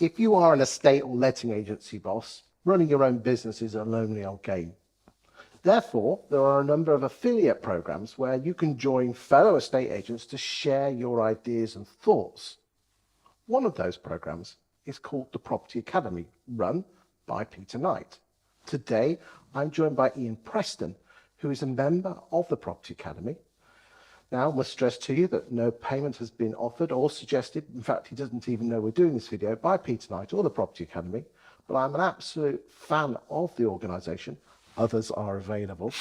If you are an estate or letting agency boss, running your own business is a lonely old game. Therefore, there are a number of affiliate programs where you can join fellow estate agents to share your ideas and thoughts. One of those programs is called the Property Academy, run by Peter Knight. Today, I'm joined by Ian Preston, who is a member of the Property Academy. Now, I must stress to you that no payment has been offered or suggested. In fact, he doesn't even know we're doing this video by Peter Knight or the Property Academy, but I'm an absolute fan of the organisation. Others are available.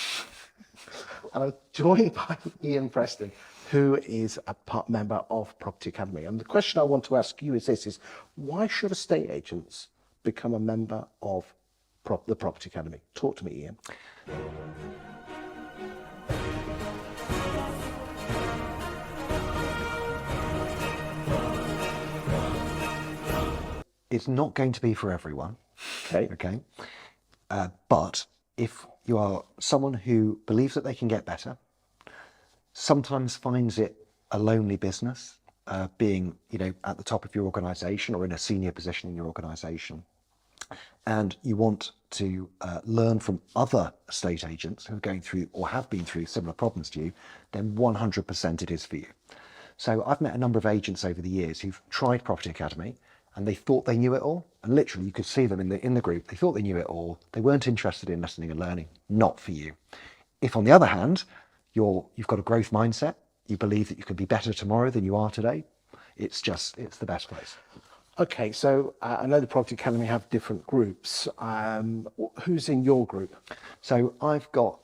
And I'm joined by Ian Preston, who is a member of Property Academy. And the question I want to ask you is this, why should estate agents become a member of the Property Academy? Talk to me, Ian. It's not going to be for everyone. Okay. But if you are someone who believes that they can get better, sometimes finds it a lonely business, being at the top of your organisation or in a senior position in your organisation, and you want to learn from other estate agents who are going through or have been through similar problems to you, then 100% it is for you. So I've met a number of agents over the years who've tried Property Academy and they thought they knew it all. And literally you could see them in the group. They thought they knew it all. They weren't interested in listening and learning. Not for you. If on the other hand, you've got a growth mindset, you believe that you can be better tomorrow than you are today, it's the best place. Okay, so I know the Property Academy have different groups. Who's in your group? So I've got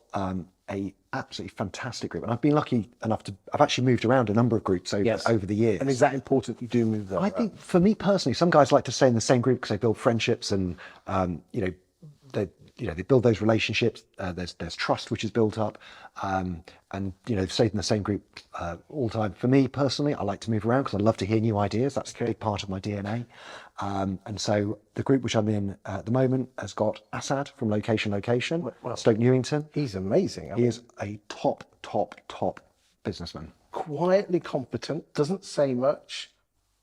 a absolutely fantastic group, and I've been lucky enough I've actually moved around a number of groups over the years. And is that important you do move that? I think for me personally, some guys like to stay in the same group because they build friendships and they build those relationships. There's trust which is built up, and they've stayed in the same group all the time. For me personally, I like to move around because I love to hear new ideas. That's a big part of my DNA. And so the group which I'm in at the moment has got Assad from Location, Stoke Newington. He's amazing. He is a top businessman. Quietly competent, doesn't say much,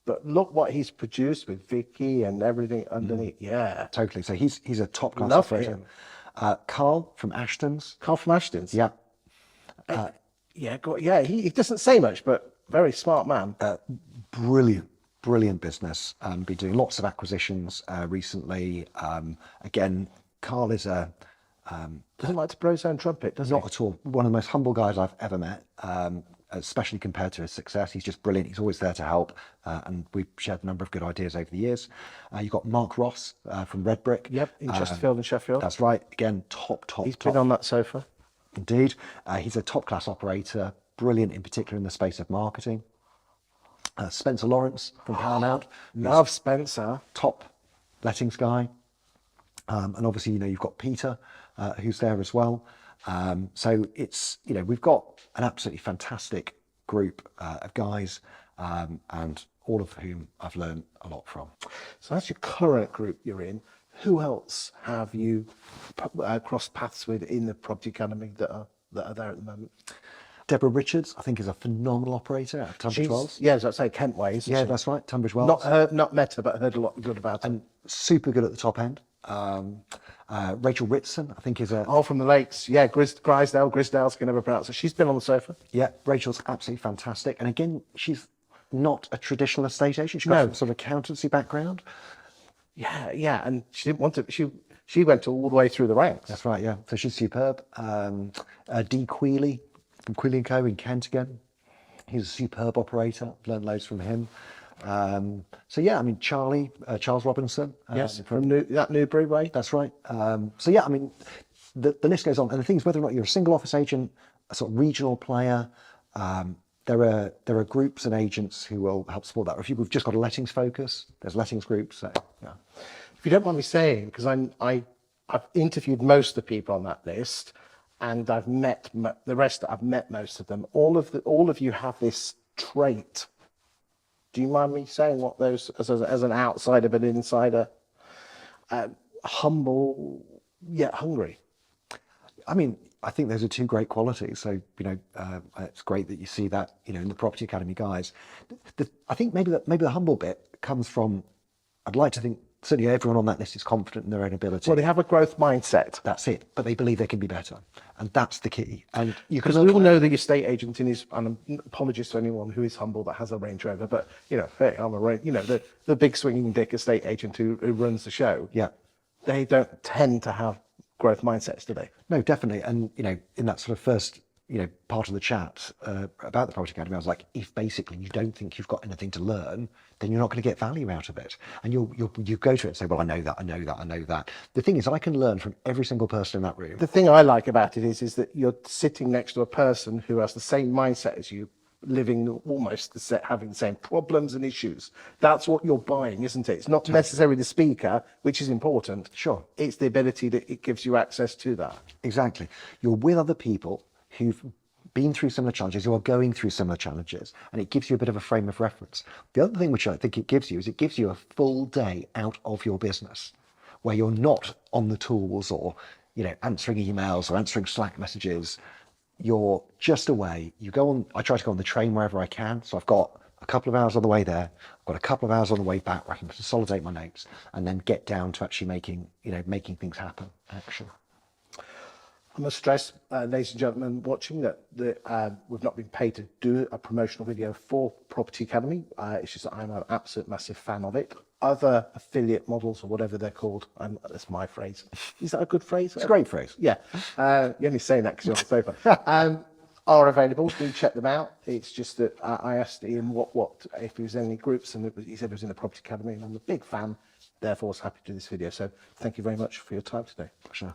but look what he's produced with Vicky and everything underneath. Yeah, totally. So he's a top class love operator. him. Carl from Ashton's. Yeah. He doesn't say much, but very smart man. Brilliant business. Been doing lots of acquisitions recently. Again, Carl is Doesn't like to blow his own trumpet, does he? not at all. One of the most humble guys I've ever met. Especially compared to his success. He's just brilliant. He's always there to help. And we've shared a number of good ideas over the years. You've got Mark Ross from Red Brick. Yep, in Chesterfield and Sheffield. That's right. Again, top. He's been on that sofa. Indeed. He's a top class operator, brilliant in particular in the space of marketing. Spencer Lawrence from Paramount. Love Spencer. Top lettings guy. And obviously, you've got Peter, who's there as well. So it's, we've got an absolutely fantastic group of guys, and all of whom I've learned a lot from. So that's your current group you're in. Who else have you crossed paths with in the Property Academy that are there at the moment? Deborah Richards, I think, is a phenomenal operator at Tunbridge Wells. Yeah, as I say, Kent Way. Yeah, that's right, Tunbridge Wells. Not met her, but heard a lot good about her. And super good at the top end. Rachel Ritson, I think, is from the Lakes. Yeah, Grisdale, can never pronounce it. She's been on the sofa. Yeah, Rachel's absolutely fantastic. And again, she's not a traditional estate agent. She's got some sort of accountancy background. Yeah, and she didn't want to. She went all the way through the ranks. That's right. Yeah, so she's superb. Dee Queeley from Queeley & Co in Kent again. He's a superb operator. I've learned loads from him. So yeah, I mean, Charles Robinson. Yes, from Newbury way. That's right. So yeah, I mean, the list goes on. And the thing is, whether or not you're a single office agent, a sort of regional player, there are groups and agents who will help support that. Or if you've just got a lettings focus, there's lettings groups. So, yeah. If you don't mind me saying, because I've interviewed most of the people on that list, and I've met the rest. I've met most of them. All of you have this trait. Do you mind me saying what those, as an outsider but insider, humble yet hungry? I mean, I think those are two great qualities. So, it's great that you see that, in the Property Academy guys. I think maybe the humble bit comes from I'd like to think certainly everyone on that list is confident in their own ability. Well, they have a growth mindset. That's it. But they believe they can be better. And that's the key. And you can Because we all know the estate agent in his, and apologies to anyone who is humble that has a Range Rover, but, you know, hey, I'm a Range, you know, the big swinging dick estate agent who runs the show. Yeah. They don't tend to have growth mindsets, do they? No, definitely. And, you know, in that sort of first, you know, part of the chat about the Property Academy, I was like, if basically you don't think you've got anything to learn, then you're not going to get value out of it. And you go to it and say, well, I know that. The thing is, I can learn from every single person in that room. The thing I like about it is that you're sitting next to a person who has the same mindset as you, living almost having the same problems and issues. That's what you're buying, isn't it? It's not necessarily the speaker, which is important. Sure. It's the ability that it gives you access to that. Exactly. You're with other people who've been through similar challenges, who are going through similar challenges, and it gives you a bit of a frame of reference. The other thing which I think it gives you is it gives you a full day out of your business where you're not on the tools or, you know, answering emails or answering Slack messages. You're just away. You go on, I try to go on the train wherever I can. So I've got a couple of hours on the way there. I've got a couple of hours on the way back where I can consolidate my notes and then get down to actually making things happen, actually. I must stress, ladies and gentlemen watching, that we've not been paid to do a promotional video for Property Academy. It's just that I'm an absolute massive fan of it. Other affiliate models, or whatever they're called, that's my phrase. Is that a good phrase? It's a great phrase. Yeah. You're only saying that because you're on the sofa. Are available. Do check them out. It's just that I asked Ian what if there was any groups, and he said it was in the Property Academy, and I'm a big fan. Therefore, I was happy to do this video. So thank you very much for your time today. Sure.